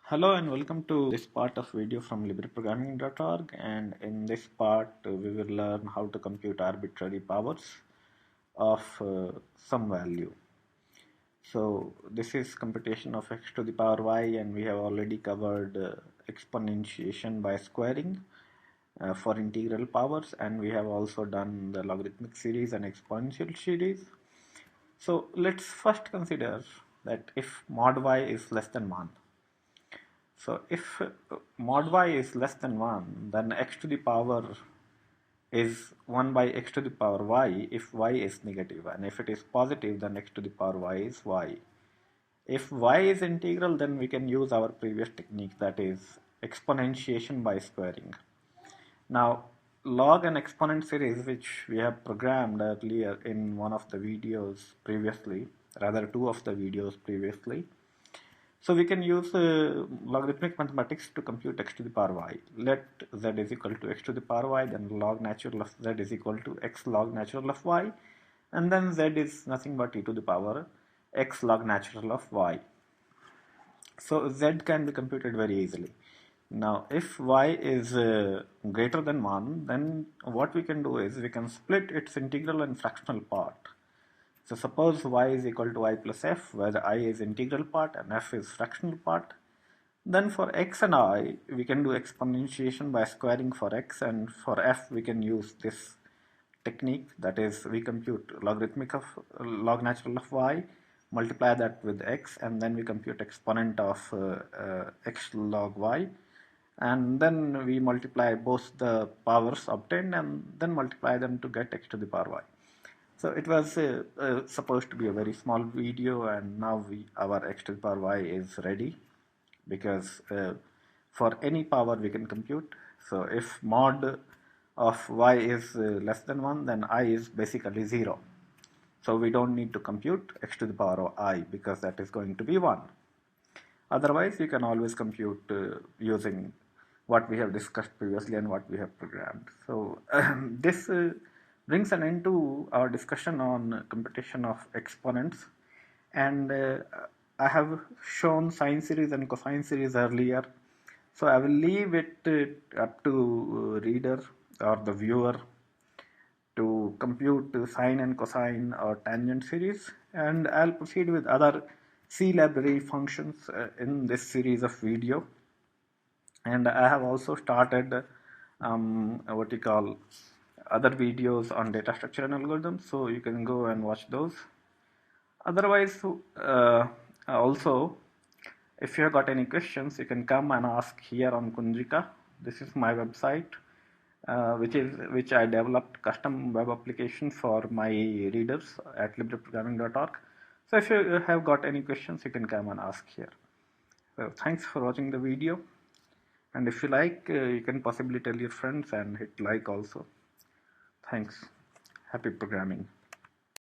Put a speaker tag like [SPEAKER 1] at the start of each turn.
[SPEAKER 1] Hello and welcome to this part of video from libraryprogramming.org, and in this part we will learn how to compute arbitrary powers of some value. So this is computation of x to the power y, and we have already covered exponentiation by squaring for integral powers, and we have also done the logarithmic series and exponential series. So let's first consider that if mod y is less than 1. So if mod y is less than 1, then x to the power is 1 by x to the power y if y is negative, and if it is positive, then x to the power y is y. If y is integral, then we can use our previous technique, that is exponentiation by squaring. Now log and exponent series, which we have programmed earlier in one of the videos previously, rather two of the videos previously. So we can use logarithmic mathematics to compute x to the power y. Let z is equal to x to the power y, then log natural of z is equal to x log natural of y, and then z is nothing but e to the power x log natural of y. So z can be computed very easily. Now if y is greater than 1, then what we can do is we can split its integral and fractional part. So suppose y is equal to y plus f, where I is integral part and f is fractional part. Then for x and I, we can do exponentiation by squaring for x, and for f we can use this technique, that is we compute logarithmic of log natural of y, multiply that with x, and then we compute exponent of x log y, and then we multiply both the powers obtained and then multiply them to get x to the power y. So it was supposed to be a very small video, and now our x to the power y is ready, because for any power we can compute. So if mod of y is less than 1, then I is basically 0. So we don't need to compute x to the power of I, because that is going to be 1. Otherwise you can always compute using what we have discussed previously and what we have programmed. So this brings an end to our discussion on computation of exponents, and I have shown sine series and cosine series earlier, so I will leave it up to reader or the viewer to compute sine and cosine or tangent series, and I'll proceed with other C library functions in this series of video. And I have also started what you call other videos on data structure and algorithms, so you can go and watch those. Otherwise, also, if you have got any questions, you can come and ask here on Kunjika. This is my website, which I developed custom web application for my readers at libraryprogramming.org. So if you have got any questions, you can come and ask here. So thanks for watching the video. And if you like, you can possibly tell your friends and hit like also. Thanks. Happy programming.